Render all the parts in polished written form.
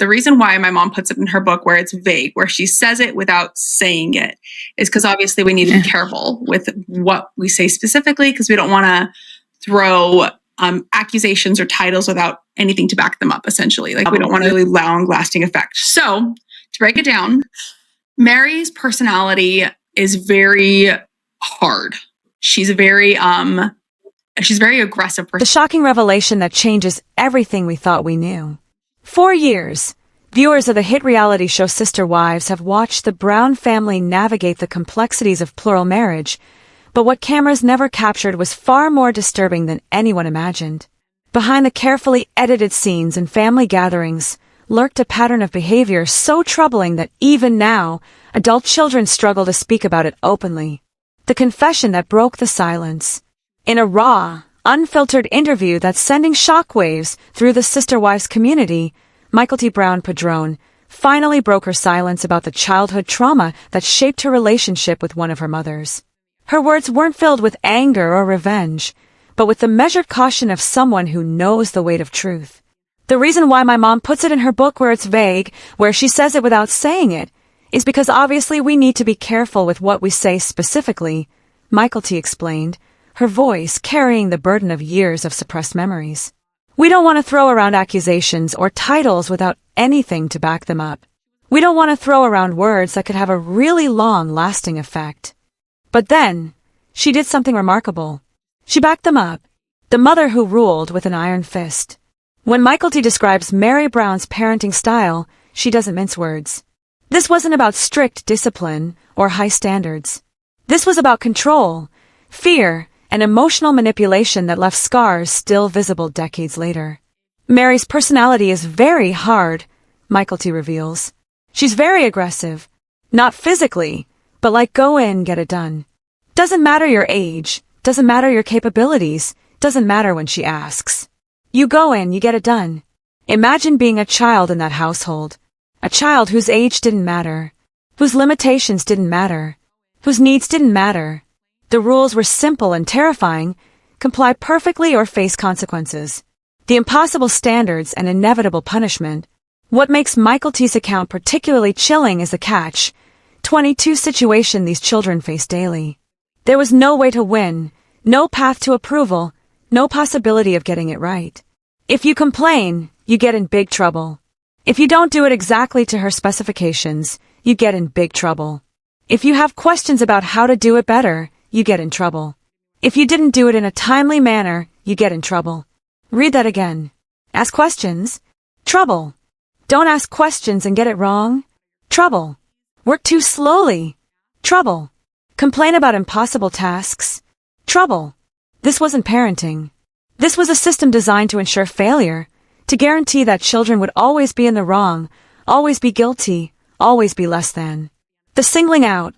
The reason why my mom puts it in her book where it's vague, where she says it without saying it, is because obviously we need to be careful with what we say specifically, because we don't want to throw accusations or titles without anything to back them up, essentially. Like, we don't want a really long-lasting effect. So, to break it down, Mary's personality is very hard. She's a very aggressive person. The shocking revelation that changes everything we thought we knew. For years, viewers of the hit reality show Sister Wives have watched the Brown family navigate the complexities of plural marriage, but what cameras never captured was far more disturbing than anyone imagined. Behind the carefully edited scenes and family gatherings lurked a pattern of behavior so troubling that even now, adult children struggle to speak about it openly. The confession that broke the silence. In a raw, unfiltered interview that's sending shockwaves through the Sister Wives community, Mykelti Brown Padron finally broke her silence about the childhood trauma that shaped her relationship with one of her mothers. Her words weren't filled with anger or revenge, but with the measured caution of someone who knows the weight of truth. The reason why my mom puts it in her book where it's vague, where she says it without saying it, is because obviously we need to be careful with what we say specifically, Mykelti explained, her voice carrying the burden of years of suppressed memories. We don't want to throw around accusations or titles without anything to back them up. We don't want to throw around words that could have a really long-lasting effect. But then, she did something remarkable. She backed them up. The mother who ruled with an iron fist. When Mykelti describes Mary Brown's parenting style, she doesn't mince words. This wasn't about strict discipline or high standards. This was about control, fear, and emotional manipulation that left scars still visible decades later. Mary's personality is very hard, Mykelti reveals. She's very aggressive. Not physically, but like go in, get it done. Doesn't matter your age, doesn't matter your capabilities, doesn't matter when she asks. You go in, you get it done. Imagine being a child in that household. A child whose age didn't matter, whose limitations didn't matter, whose needs didn't matter. The rules were simple and terrifying: comply perfectly or face consequences. The impossible standards and inevitable punishment. What makes Mykelti's account particularly chilling is the catch-22 situation these children face daily. There was no way to win, no path to approval, no possibility of getting it right. If you complain, you get in big trouble. If you don't do it exactly to her specifications, you get in big trouble. If you have questions about how to do it better, you get in trouble. If you didn't do it in a timely manner, you get in trouble. Read that again. Ask questions. Trouble. Don't ask questions and get it wrong. Trouble. Work too slowly. Trouble. Complain about impossible tasks. Trouble. This wasn't parenting. This was a system designed to ensure failure, to guarantee that children would always be in the wrong, always be guilty, always be less than. The singling out.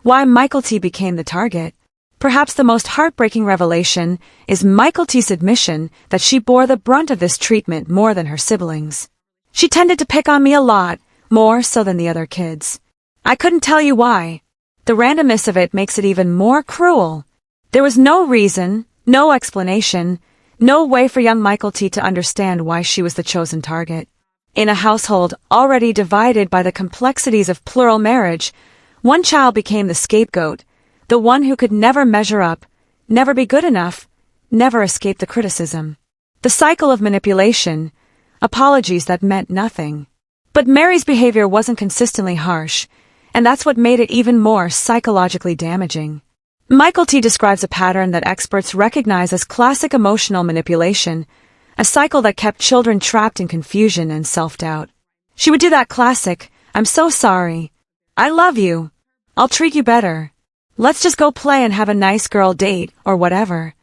Why Mykelti became the target. Perhaps the most heartbreaking revelation is Mykelti's admission that she bore the brunt of this treatment more than her siblings. She tended to pick on me a lot, more so than the other kids. I couldn't tell you why. The randomness of it makes it even more cruel. There was no reason, no explanation, no way for young Mykelti to understand why she was the chosen target. In a household already divided by the complexities of plural marriage, one child became the scapegoat, the one who could never measure up, never be good enough, never escape the criticism. The cycle of manipulation, apologies that meant nothing. But Mary's behavior wasn't consistently harsh, and that's what made it even more psychologically damaging. Mykelti describes a pattern that experts recognize as classic emotional manipulation, a cycle that kept children trapped in confusion and self-doubt. She would do that classic, "I'm so sorry. I love you. I'll treat you better. Let's just go play and have a nice girl date," or whatever.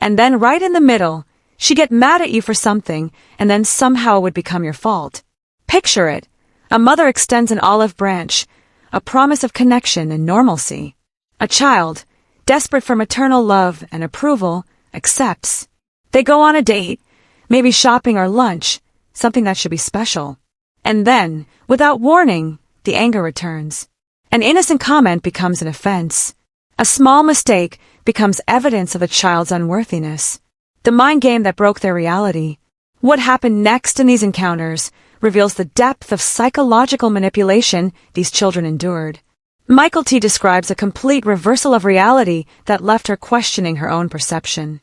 And then right in the middle, she'd get mad at you for something, and then somehow it would become your fault. Picture it. A mother extends an olive branch, a promise of connection and normalcy. A child, desperate for maternal love and approval, accepts. They go on a date, maybe shopping or lunch, something that should be special. And then, without warning, the anger returns. An innocent comment becomes an offense. A small mistake becomes evidence of the child's unworthiness. The mind game that broke their reality. What happened next in these encounters reveals the depth of psychological manipulation these children endured. Mykelti describes a complete reversal of reality that left her questioning her own perception.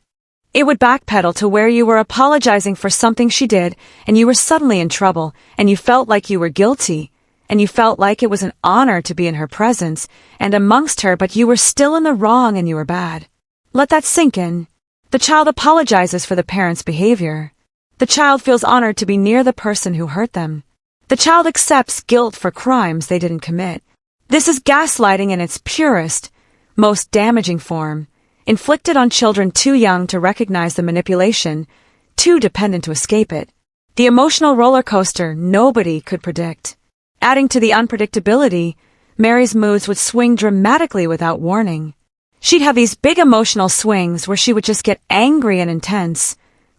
It would backpedal to where you were apologizing for something she did, and you were suddenly in trouble, and you felt like you were guilty, and you felt like it was an honor to be in her presence and amongst her, but you were still in the wrong and you were bad. Let that sink in. The child apologizes for the parent's behavior. The child feels honored to be near the person who hurt them. The child accepts guilt for crimes they didn't commit. This is gaslighting in its purest, most damaging form, inflicted on children too young to recognize the manipulation, too dependent to escape it. The emotional roller coaster nobody could predict. Adding to the unpredictability, Mary's moods would swing dramatically without warning. She'd have these big emotional swings where she would just get angry and intense,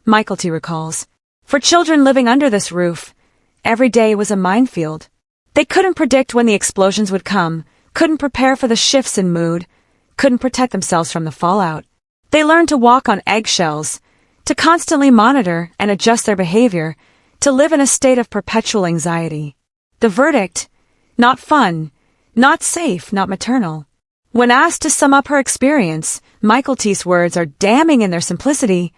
Mykelti recalls. For children living under this roof, every day was a minefield. They couldn't predict when the explosions would come, couldn't prepare for the shifts in mood, couldn't protect themselves from the fallout. They learned to walk on eggshells, to constantly monitor and adjust their behavior, to live in a state of perpetual anxiety. The verdict: not fun, not safe, not maternal. When asked to sum up her experience, Mykelti's words are damning in their simplicity.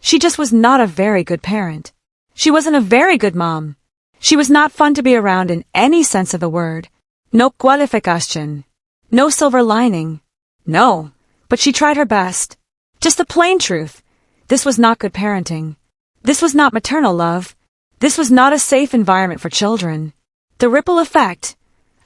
She just was not a very good parent. She wasn't a very good mom. She was not fun to be around in any sense of the word. No cualificación. No silver lining. No, but she tried her best. Just the plain truth. This was not good parenting. This was not maternal love. This was not a safe environment for children. The ripple effect: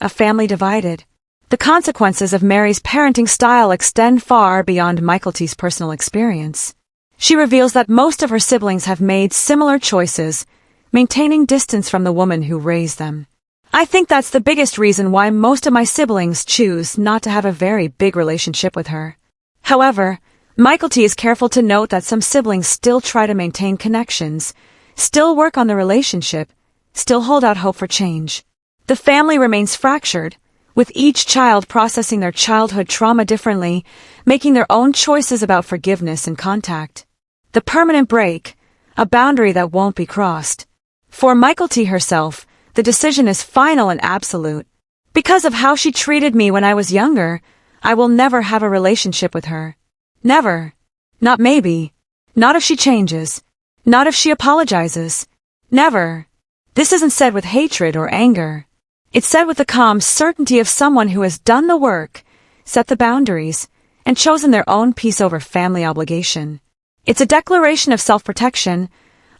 a family divided. The consequences of Mary's parenting style extend far beyond Mykelti's personal experience. She reveals that most of her siblings have made similar choices, maintaining distance from the woman who raised them. I think that's the biggest reason why most of my siblings choose not to have a very big relationship with her. However, Mykelti is careful to note that some siblings still try to maintain connections, still work on the relationship, still hold out hope for change. The family remains fractured, with each child processing their childhood trauma differently, making their own choices about forgiveness and contact. The permanent break, a boundary that won't be crossed. For Mykelti herself, the decision is final and absolute. Because of how she treated me when I was younger, I will never have a relationship with her. Never. Not maybe. Not if she changes. Not if she apologizes. Never. This isn't said with hatred or anger. It's said with the calm certainty of someone who has done the work, set the boundaries, and chosen their own peace over family obligation. It's a declaration of self-protection,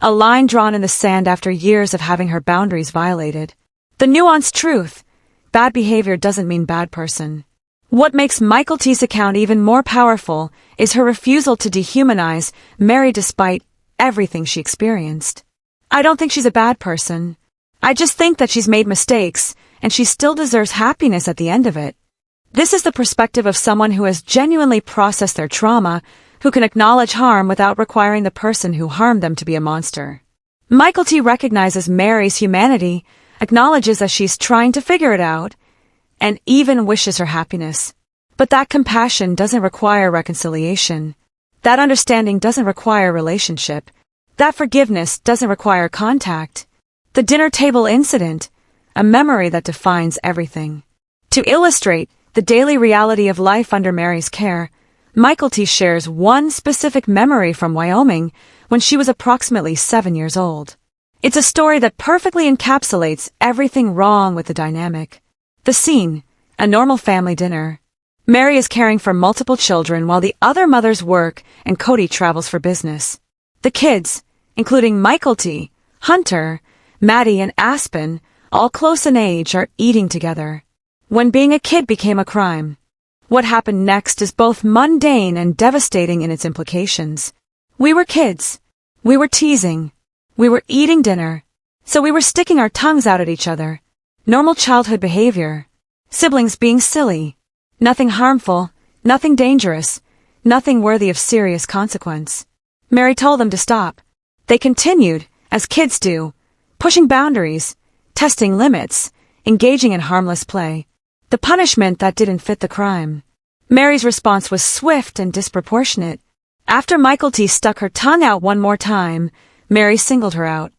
a line drawn in the sand after years of having her boundaries violated. The nuanced truth: bad behavior doesn't mean bad person. What makes Mykelti's account even more powerful is her refusal to dehumanize Mary despite everything she experienced. I don't think she's a bad person. I just think that she's made mistakes, and she still deserves happiness at the end of it. This is the perspective of someone who has genuinely processed their trauma, who can acknowledge harm without requiring the person who harmed them to be a monster. Mykelti recognizes Mary's humanity, acknowledges that she's trying to figure it out, and even wishes her happiness. But that compassion doesn't require reconciliation. That understanding doesn't require relationship. That forgiveness doesn't require contact. The dinner table incident, a memory that defines everything. To illustrate the daily reality of life under Mary's care, Mykelti shares one specific memory from Wyoming when she was approximately 7 years old. It's a story that perfectly encapsulates everything wrong with the dynamic. The scene: a normal family dinner. Mary is caring for multiple children while the other mothers work and Kody travels for business. The kids, including Mykelti, Hunter, Maddie, and Aspen, all close in age, are eating together. When being a kid became a crime. What happened next is both mundane and devastating in its implications. We were kids. We were teasing. We were eating dinner. So we were sticking our tongues out at each other. Normal childhood behavior. Siblings being silly. Nothing harmful, nothing dangerous, nothing worthy of serious consequence. Mary told them to stop. They continued, as kids do, pushing boundaries, testing limits, engaging in harmless play. The punishment that didn't fit the crime. Mary's response was swift and disproportionate. After Mykelti stuck her tongue out one more time, Mary singled her out.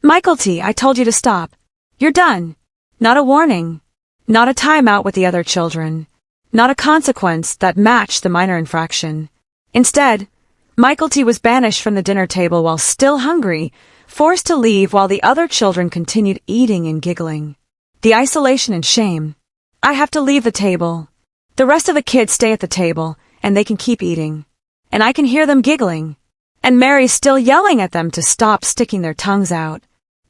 Mykelti, I told you to stop. You're done. Not a warning. Not a timeout with the other children. Not a consequence that matched the minor infraction. Instead, Mykelti was banished from the dinner table while still hungry, forced to leave while the other children continued eating and giggling. The isolation and shame. I have to leave the table. The rest of the kids stay at the table, and they can keep eating. And I can hear them giggling. And Mary's still yelling at them to stop sticking their tongues out.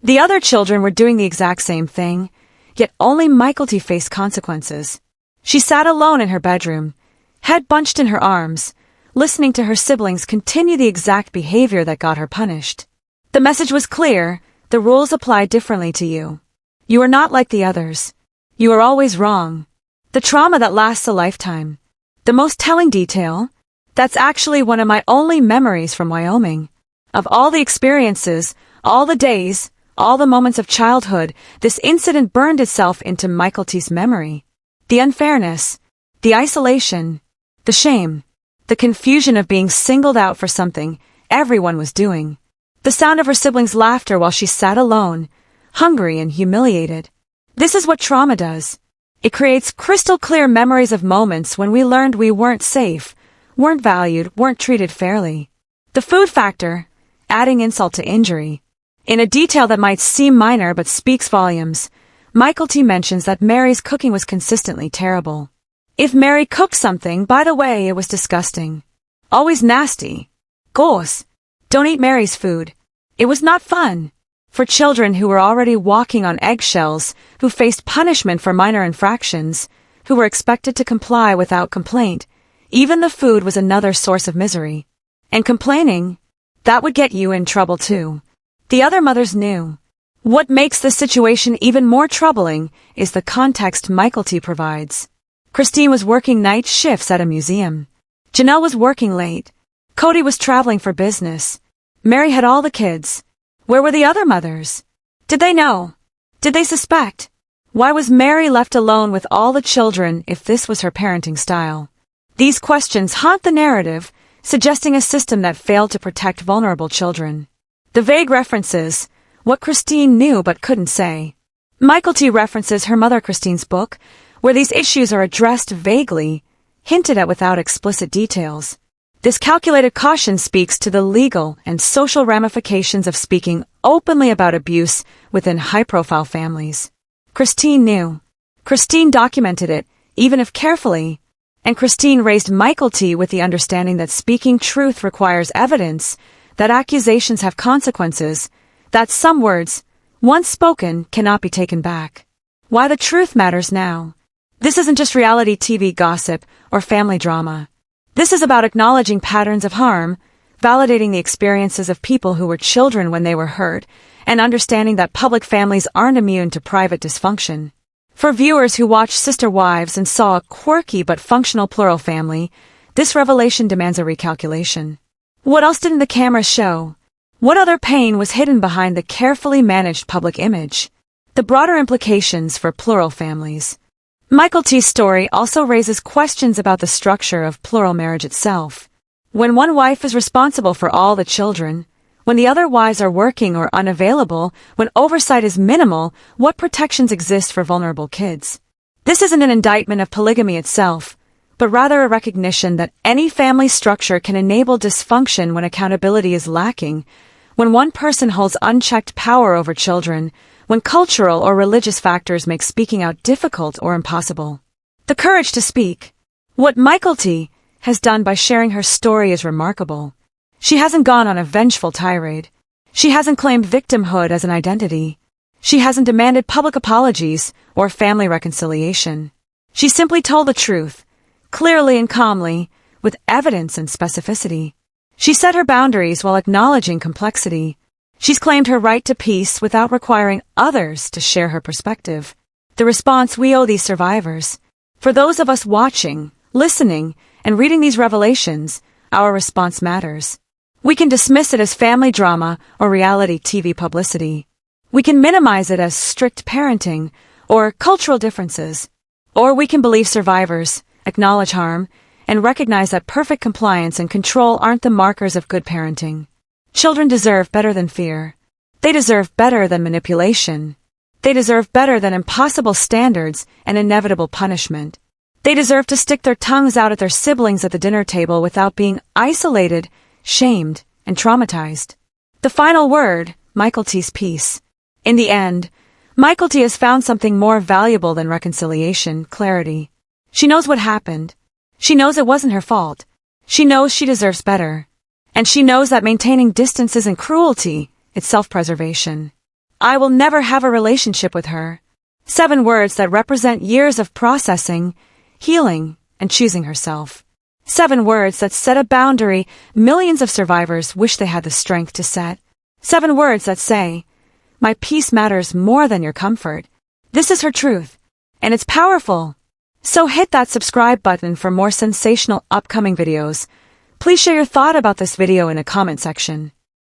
The other children were doing the exact same thing, yet only Mykelti faced consequences. She sat alone in her bedroom, head bunched in her arms, listening to her siblings continue the exact behavior that got her punished. The message was clear: the rules apply differently to you. You are not like the others. You are always wrong. The trauma that lasts a lifetime. The most telling detail? That's actually one of my only memories from Wyoming. Of all the experiences, all the days, all the moments of childhood, this incident burned itself into Mykelti's memory. The unfairness, the isolation, the shame, the confusion of being singled out for something everyone was doing. The sound of her siblings' laughter while she sat alone, hungry and humiliated. This is what trauma does. It creates crystal clear memories of moments when we learned we weren't safe, weren't valued, weren't treated fairly. The food factor, adding insult to injury. In a detail that might seem minor but speaks volumes, Mykelti mentions that Mary's cooking was consistently terrible. If Mary cooked something, by the way, it was disgusting. Always nasty. Gross. Don't eat Mary's food. It was not fun. For children who were already walking on eggshells, who faced punishment for minor infractions, who were expected to comply without complaint, even the food was another source of misery. And complaining, that would get you in trouble too. The other mothers knew. What makes this situation even more troubling is the context Mykelti provides. Christine was working night shifts at a museum. Janelle was working late. Kody was traveling for business. Mary had all the kids. Where were the other mothers? Did they know? Did they suspect? Why was Mary left alone with all the children if this was her parenting style? These questions haunt the narrative, suggesting a system that failed to protect vulnerable children. The vague references, what Christine knew but couldn't say. Mykelti references her mother Christine's book, where these issues are addressed vaguely, hinted at without explicit details. This calculated caution speaks to the legal and social ramifications of speaking openly about abuse within high-profile families. Christine knew. Christine documented it, even if carefully, and Christine raised Mykelti with the understanding that speaking truth requires evidence, that accusations have consequences, that some words, once spoken, cannot be taken back. Why the truth matters now. This isn't just reality TV gossip or family drama. This is about acknowledging patterns of harm, validating the experiences of people who were children when they were hurt, and understanding that public families aren't immune to private dysfunction. For viewers who watched Sister Wives and saw a quirky but functional plural family, this revelation demands a recalculation. What else didn't the cameras show? What other pain was hidden behind the carefully managed public image? The broader implications for plural families. Mykelti's story also raises questions about the structure of plural marriage itself. When one wife is responsible for all the children, when the other wives are working or unavailable, when oversight is minimal, what protections exist for vulnerable kids? This isn't an indictment of polygamy itself, but rather a recognition that any family structure can enable dysfunction when accountability is lacking, when one person holds unchecked power over children, when cultural or religious factors make speaking out difficult or impossible. The courage to speak. What Mykelti has done by sharing her story is remarkable. She hasn't gone on a vengeful tirade. She hasn't claimed victimhood as an identity. She hasn't demanded public apologies or family reconciliation. She simply told the truth, clearly and calmly, with evidence and specificity. She set her boundaries while acknowledging complexity. She's claimed her right to peace without requiring others to share her perspective. The response we owe these survivors. For those of us watching, listening, and reading these revelations, our response matters. We can dismiss it as family drama or reality TV publicity. We can minimize it as strict parenting or cultural differences. Or we can believe survivors, acknowledge harm, and recognize that perfect compliance and control aren't the markers of good parenting. Children deserve better than fear. They deserve better than manipulation. They deserve better than impossible standards and inevitable punishment. They deserve to stick their tongues out at their siblings at the dinner table without being isolated, shamed, and traumatized. The final word, Mykelti's peace. In the end, Mykelti has found something more valuable than reconciliation, clarity. She knows what happened. She knows it wasn't her fault. She knows she deserves better. And she knows that maintaining distance isn't cruelty, it's self-preservation. I will never have a relationship with her. 7 words that represent years of processing, healing, and choosing herself. 7 words that set a boundary millions of survivors wish they had the strength to set. 7 words that say, my peace matters more than your comfort. This is her truth, and it's powerful. So hit that subscribe button for more sensational upcoming videos. Please share your thought about this video in a comment section.